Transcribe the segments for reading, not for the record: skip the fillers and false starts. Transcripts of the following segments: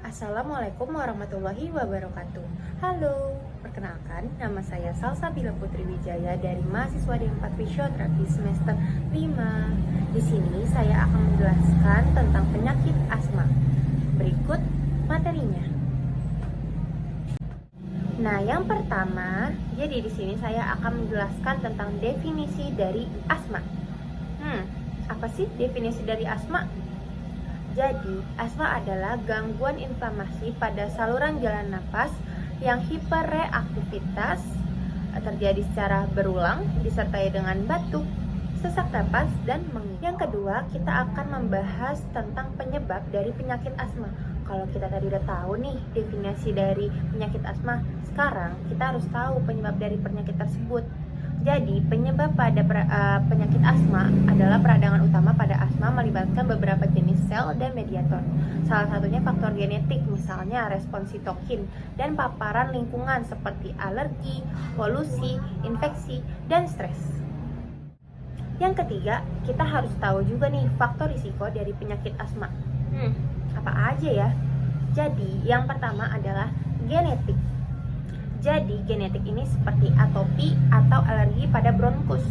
Assalamualaikum warahmatullahi wabarakatuh. Halo, perkenalkan nama saya Salsabila Putri Wijaya dari mahasiswa D4 Fisioterapi semester 5. Di sini saya akan menjelaskan tentang penyakit asma. Berikut materinya. Nah, yang pertama, jadi di sini saya akan menjelaskan tentang definisi dari asma. Apa sih definisi dari asma? Jadi, asma adalah gangguan inflamasi pada saluran jalan napas yang hiperreaktivitas terjadi secara berulang disertai dengan batuk, sesak napas, dan menghik. Yang kedua, kita akan membahas tentang penyebab dari penyakit asma. Kalau kita tadi udah tahu nih definisi dari penyakit asma, sekarang kita harus tahu penyebab dari penyakit tersebut. Jadi, penyebab pada penyakit asma adalah peradangan utama pada asma melibatkan beberapa jenis sel dan mediator. Salah satunya faktor genetik, misalnya respons sitokin, dan paparan lingkungan seperti alergi, polusi, infeksi, dan stres. Yang ketiga, kita harus tahu juga nih faktor risiko dari penyakit asma. Apa aja ya? Jadi, yang pertama adalah genetik. Jadi, genetik ini seperti atopi atau alergi pada bronkus.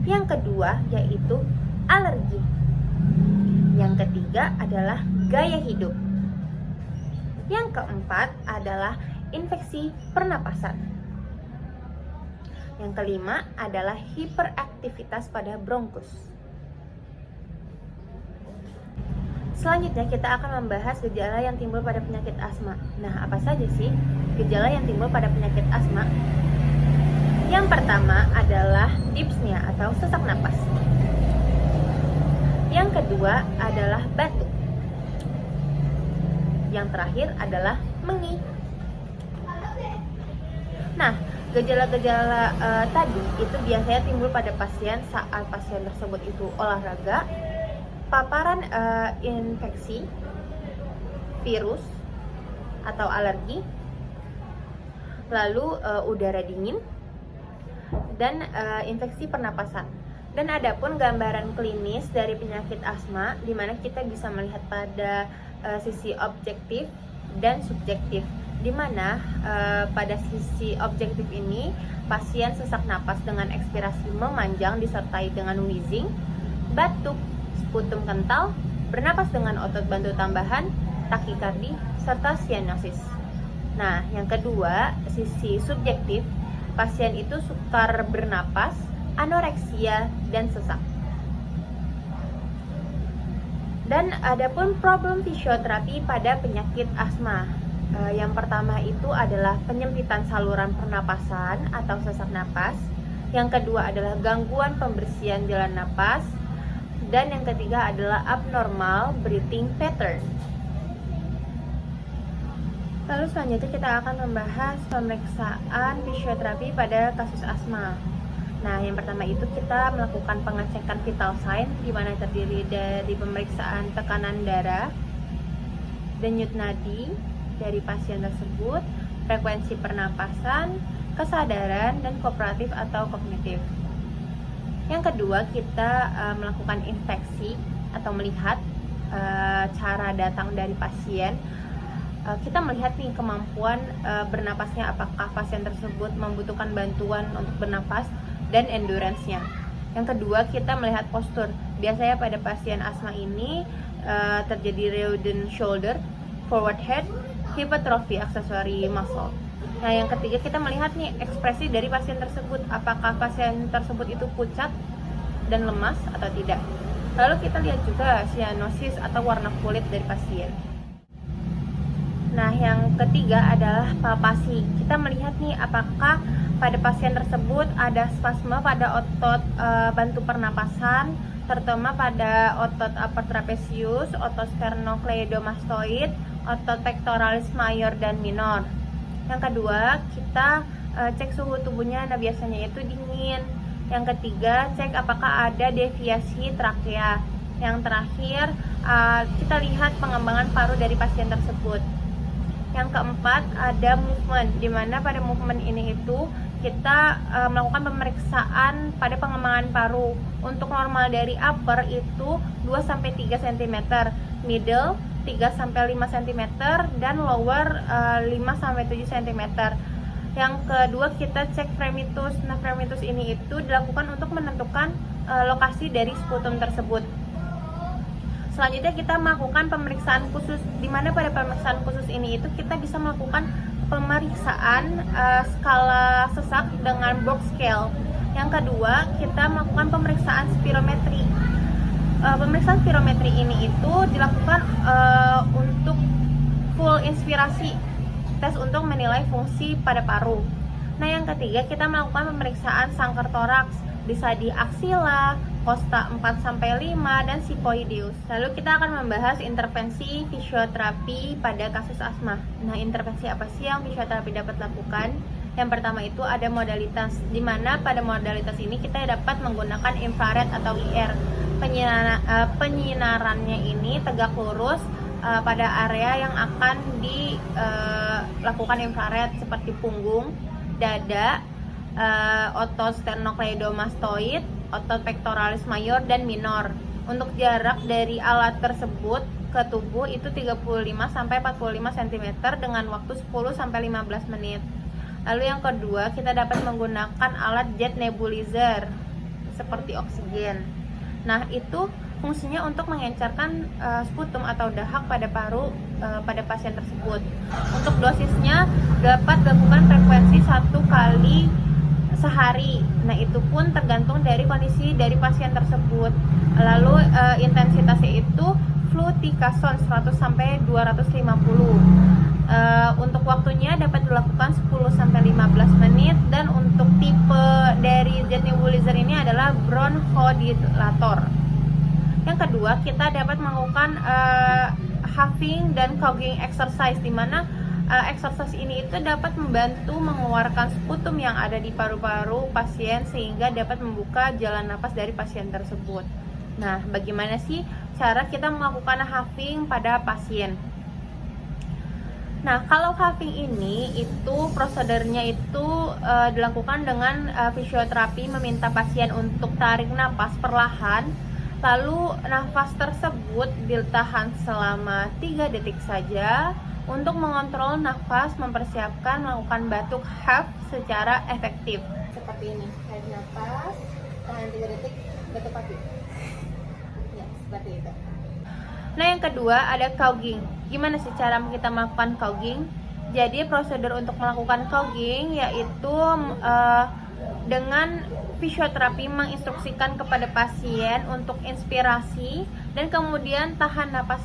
Yang kedua yaitu alergi. Yang ketiga adalah gaya hidup. Yang keempat adalah infeksi pernapasan. Yang kelima adalah hiperaktivitas pada bronkus. Selanjutnya kita akan membahas gejala yang timbul pada penyakit asma. Nah, apa saja sih gejala yang timbul pada penyakit asma? Yang pertama adalah dyspnea atau sesak napas. Yang kedua adalah batuk. Yang terakhir adalah mengi. Nah, gejala-gejala tadi itu biasanya timbul pada pasien saat pasien tersebut itu olahraga, paparan infeksi, virus atau alergi, lalu udara dingin, dan infeksi pernapasan. Dan adapun gambaran klinis dari penyakit asma, di mana kita bisa melihat pada sisi objektif dan subjektif, di mana pada sisi objektif ini pasien sesak napas dengan ekspirasi memanjang disertai dengan wheezing, batuk, sputum kental, bernapas dengan otot bantu tambahan, takikardi, serta sianosis. Nah, yang kedua, sisi subjektif, pasien itu sukar bernapas, anoreksia, dan sesak. Dan adapun problem fisioterapi pada penyakit asma. Yang pertama itu adalah penyempitan saluran pernapasan atau sesak napas. Yang kedua adalah gangguan pembersihan jalan napas. Dan yang ketiga adalah abnormal breathing pattern. Lalu selanjutnya kita akan membahas pemeriksaan fisioterapi pada kasus asma. Nah, yang pertama itu kita melakukan pengecekan vital sign, di mana terdiri dari pemeriksaan tekanan darah, denyut nadi dari pasien tersebut, frekuensi pernapasan, kesadaran, dan kooperatif atau kognitif. Yang kedua, kita melakukan inspeksi atau melihat cara datang dari pasien. Kita melihat nih kemampuan bernapasnya, apakah pasien tersebut membutuhkan bantuan untuk bernapas, dan endurance-nya. Yang kedua, kita melihat postur. Biasanya pada pasien asma ini terjadi reduced shoulder, forward head, hypertrophy accessory muscle. Nah, yang ketiga, kita melihat nih ekspresi dari pasien tersebut, apakah pasien tersebut itu pucat dan lemas atau tidak. Lalu kita lihat juga sianosis atau warna kulit dari pasien. Nah, yang ketiga adalah palpasi. Kita melihat nih apakah pada pasien tersebut ada spasme pada otot bantu pernapasan, terutama pada otot upper trapezius, otot sternocleidomastoid, otot pectoralis major dan minor. Yang kedua, kita cek suhu tubuhnya. Nah, biasanya itu dingin. Yang ketiga, cek apakah ada deviasi trakea. Yang terakhir, kita lihat pengembangan paru dari pasien tersebut. Yang keempat ada movement, dimana pada movement ini itu kita melakukan pemeriksaan pada pengembangan paru. Untuk normal dari upper itu 2-3 cm, middle 3-5 cm, dan lower 5-7 cm. Yang kedua kita cek fremitus. Nah, fremitus ini itu dilakukan untuk menentukan lokasi dari sputum tersebut. Selanjutnya kita melakukan pemeriksaan khusus, di mana pada pemeriksaan khusus ini itu kita bisa melakukan pemeriksaan skala sesak dengan Borg scale. Yang kedua kita melakukan pemeriksaan spirometri. Pemeriksaan spirometri ini itu dilakukan untuk full inspirasi, tes untuk menilai fungsi pada paru. Nah, yang ketiga kita melakukan pemeriksaan sangkar toraks, bisa di aksila, kosta 4-5, dan sikoideus. Lalu kita akan membahas intervensi fisioterapi pada kasus asma. Nah, intervensi apa sih yang fisioterapi dapat lakukan? Yang pertama itu ada modalitas, di mana pada modalitas ini kita dapat menggunakan infrared atau IR. Penyinarannya ini tegak lurus pada area yang akan dilakukan infrared seperti punggung, dada, otot sternocleidomastoid, otot pectoralis mayor dan minor. Untuk jarak dari alat tersebut ke tubuh itu 35-45 cm dengan waktu 10-15 menit. Lalu yang kedua, kita dapat menggunakan alat jet nebulizer seperti oksigen. Nah, itu fungsinya untuk mengencerkan sputum atau dahak pada paru pada pasien tersebut. Untuk dosisnya dapat dilakukan frekuensi 1 kali sehari. Nah, itu pun tergantung dari kondisi dari pasien tersebut. Lalu intensitasnya itu fluticasone 100-250. Untuk waktunya dapat dilakukan 10-15 menit, dan untuk tipe dari jet nebulizer ini adalah bronchodilator. Yang kedua, kita dapat melakukan huffing dan coughing exercise, di mana exercise ini itu dapat membantu mengeluarkan sputum yang ada di paru-paru pasien sehingga dapat membuka jalan napas dari pasien tersebut. Nah, bagaimana sih cara kita melakukan huffing pada pasien? Nah, kalau huffing ini itu prosedurnya itu dilakukan dengan fisioterapi meminta pasien untuk tarik napas perlahan, lalu nafas tersebut ditahan selama 3 detik saja. Untuk mengontrol nafas, mempersiapkan melakukan batuk huff secara efektif. Seperti ini, tarik nafas, tahan 3 detik, batuk lagi. Ya, seperti itu. Nah, yang kedua ada coughing. Gimana sih cara kita melakukan coughing? Jadi prosedur untuk melakukan coughing yaitu dengan fisioterapi menginstruksikan kepada pasien untuk inspirasi dan kemudian tahan napas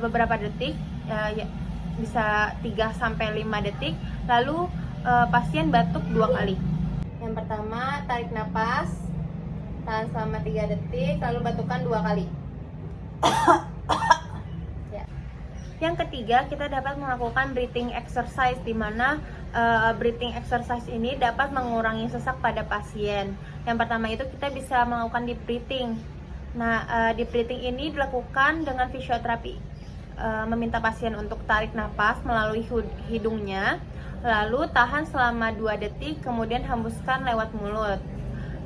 beberapa detik, bisa 3-5 detik, lalu pasien batuk 2 kali. Yang pertama, tarik napas, tahan selama 3 detik, lalu batukkan 2 kali. Ya. Yang ketiga, kita dapat melakukan breathing exercise, di mana breathing exercise ini dapat mengurangi sesak pada pasien. Yang pertama itu kita bisa melakukan deep breathing. Nah, deep breathing ini dilakukan dengan fisioterapi, meminta pasien untuk tarik napas melalui hidungnya, lalu tahan selama 2 detik, kemudian hembuskan lewat mulut.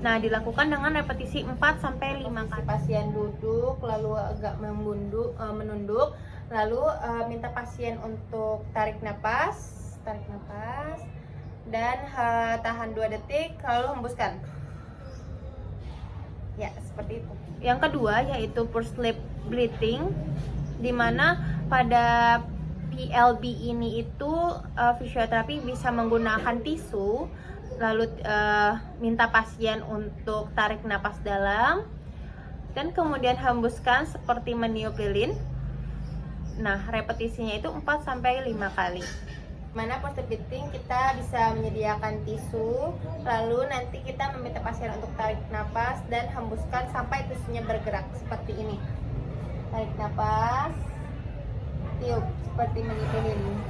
Nah, dilakukan dengan repetisi 4-5 kali. Pasien duduk, lalu agak menunduk, lalu minta pasien untuk tarik napas, dan tahan 2 detik, lalu hembuskan. Ya, seperti itu. Yang kedua yaitu pursed lip breathing, di mana pada PLB ini itu fisioterapi bisa menggunakan tisu, lalu minta pasien untuk tarik napas dalam dan kemudian hembuskan seperti meniup lilin. Nah, repetisinya itu 4-5 kali. Mana pursed breathing kita bisa menyediakan tisu, lalu nanti kita meminta pasien untuk tarik napas dan hembuskan sampai tisunya bergerak seperti ini. Tarik napas, tiup seperti meniup lilin.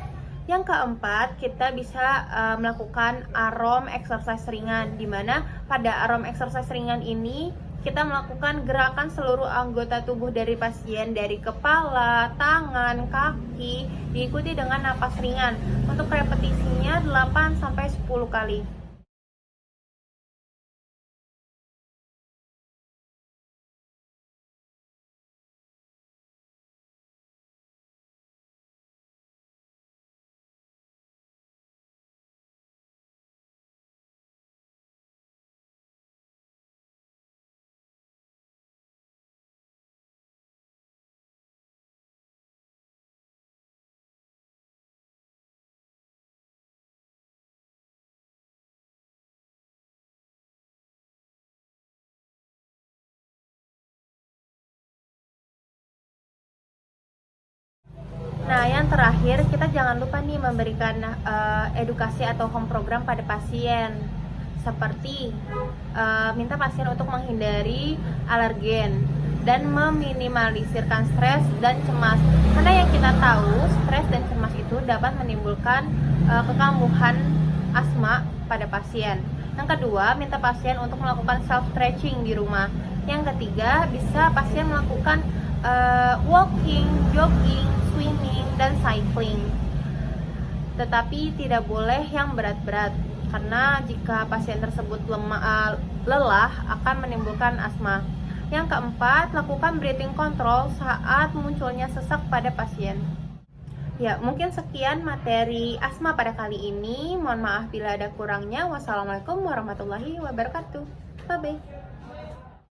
Yang keempat, kita bisa melakukan arm exercise ringan, di mana pada arm exercise ringan ini kita melakukan gerakan seluruh anggota tubuh dari pasien, dari kepala, tangan, kaki, diikuti dengan napas ringan. Untuk repetisinya 8-10 kali. Nah, yang terakhir, kita jangan lupa nih memberikan edukasi atau home program pada pasien, seperti minta pasien untuk menghindari alergen dan meminimalisirkan stres dan cemas. Karena yang kita tahu, stres dan cemas itu dapat menimbulkan kekambuhan asma pada pasien. Yang kedua, minta pasien untuk melakukan self stretching di rumah. Yang ketiga, bisa pasien melakukan walking, jogging, swimming, dan cycling. Tetapi tidak boleh yang berat-berat, karena jika pasien tersebut lelah akan menimbulkan asma. Yang keempat, lakukan breathing control saat munculnya sesak pada pasien. Ya, mungkin sekian materi asma pada kali ini. Mohon maaf bila ada kurangnya. Wassalamualaikum warahmatullahi wabarakatuh. Bye-bye.